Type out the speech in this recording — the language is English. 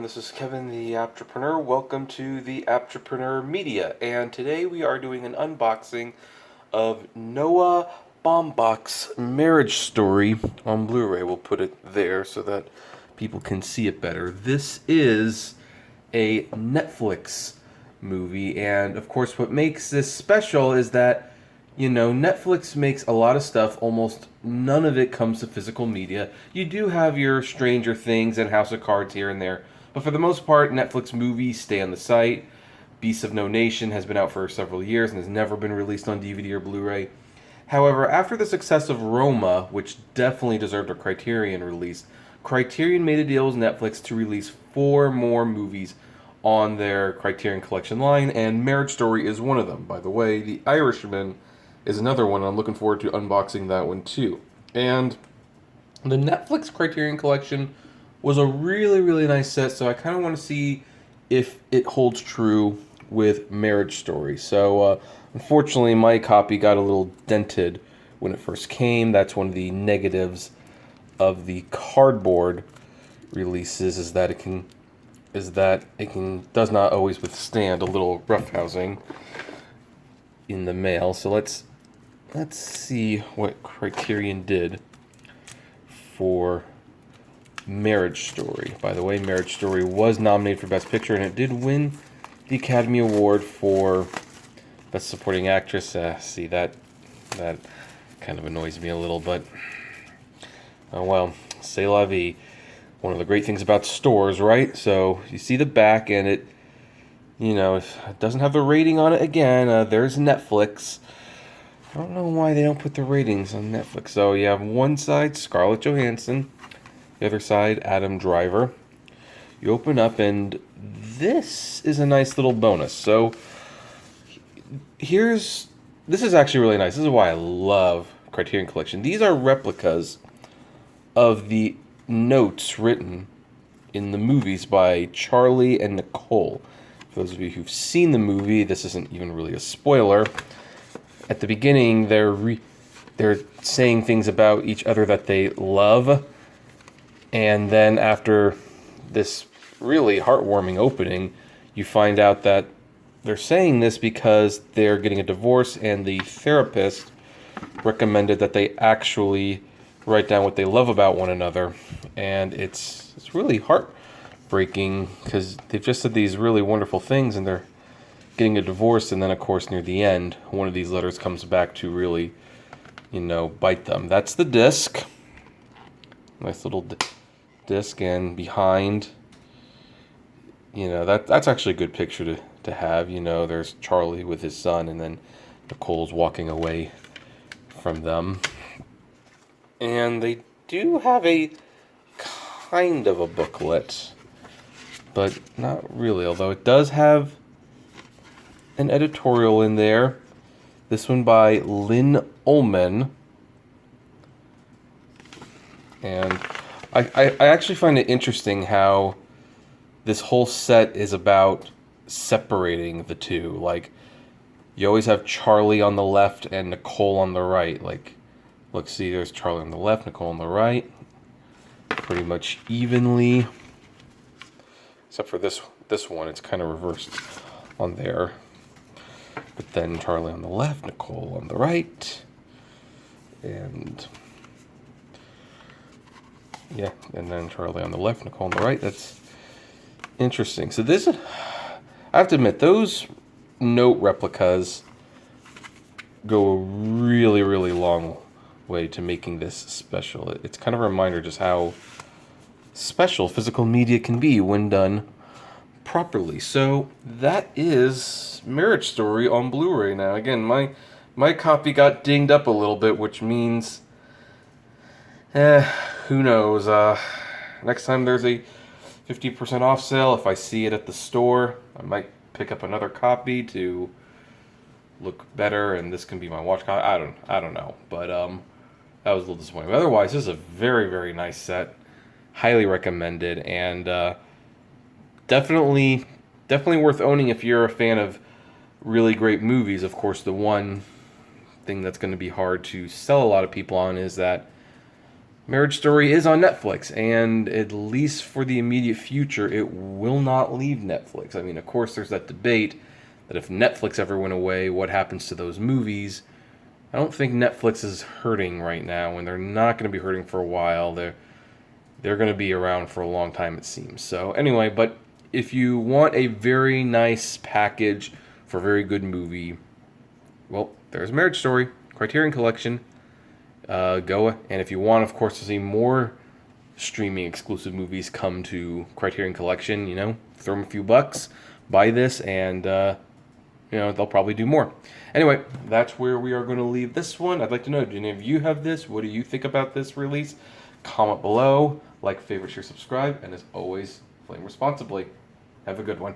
This is Kevin the Aptrepreneur. Welcome to the Aptrepreneur Media, and today we are doing an unboxing of Noah Baumbach's Marriage Story on Blu-ray. We'll put it there so that people can see it better. This is a Netflix movie, and of course what makes this special is that Netflix makes a lot of stuff. Almost none of it comes to physical media. You do have your Stranger Things and House of Cards here and there, but for the most part, Netflix movies stay on the site. Beasts of No Nation has been out for several years and has never been released on DVD or Blu-ray. However, after the success of Roma, which definitely deserved a Criterion release, Criterion made a deal with Netflix to release 4 more movies on their Criterion Collection line, and Marriage Story is one of them. By the way, The Irishman is another one. I'm looking forward to unboxing that one too. And the Netflix Criterion Collection was a really, really nice set, so I kind of want to see if it holds true with Marriage Story. So, unfortunately, my copy got a little dented when it first came. That's one of the negatives of the cardboard releases, is that it does not always withstand a little roughhousing in the mail. So let's see what Criterion did for Marriage Story. By the way, Marriage Story was nominated for Best Picture, and it did win the Academy Award for Best Supporting Actress. See, that kind of annoys me a little, but oh well, c'est la vie. One of the great things about stores, right? So you see the back, and it doesn't have the rating on it again. There's Netflix. I don't know why they don't put the ratings on Netflix. So you have one side, Scarlett Johansson. The other side, Adam Driver. You open up, and this is a nice little bonus. So this is actually really nice. This is why I love Criterion Collection. These are replicas of the notes written in the movies by Charlie and Nicole. For those of you who've seen the movie, this isn't even really a spoiler. At the beginning, they're saying things about each other that they love, and then after this really heartwarming opening, you find out that they're saying this because they're getting a divorce, and the therapist recommended that they actually write down what they love about one another, and it's really heartbreaking because they've just said these really wonderful things, and they're getting a divorce, and then of course near the end one of these letters comes back to really bite them. That's the disc. Nice little disc, and behind that's actually a good picture to have. There's Charlie with his son, and then Nicole's walking away from them, and they do have a kind of a booklet, but not really, although it does have an editorial in there. This one by Lynn Ullman. And I actually find it interesting how this whole set is about separating the two. Like, you always have Charlie on the left and Nicole on the right. Like, look, see, there's Charlie on the left, Nicole on the right. Pretty much evenly. Except for this one, it's kind of reversed on there. But then Charlie on the left, Nicole on the right. And yeah, and then Charlie on the left, Nicole on the right. That's interesting. So I have to admit, those note replicas go a really, really long way to making this special. It's kind of a reminder just how special physical media can be when done properly. So that is Marriage Story on Blu-ray. Now again, my copy got dinged up a little bit, which means who knows, next time there's a 50% off sale, if I see it at the store, I might pick up another copy to look better, and this can be my watch copy. I don't know, but that was a little disappointing. But otherwise, this is a very, very nice set. Highly recommended, and definitely worth owning if you're a fan of really great movies. Of course, the one thing that's going to be hard to sell a lot of people on is that Marriage Story is on Netflix, and at least for the immediate future, it will not leave Netflix. I mean, of course, there's that debate that if Netflix ever went away, what happens to those movies? I don't think Netflix is hurting right now, and they're not going to be hurting for a while. They're going to be around for a long time, it seems. So anyway, but if you want a very nice package for a very good movie, well, there's Marriage Story, Criterion Collection. Go, and if you want, of course, to see more streaming exclusive movies come to Criterion Collection, throw them a few bucks, buy this, and they'll probably do more. Anyway, that's where we are going to leave this one. I'd like to know, do any of you have this? What do you think about this release? Comment below, like, favorite, share, subscribe, and as always, flame responsibly. Have a good one.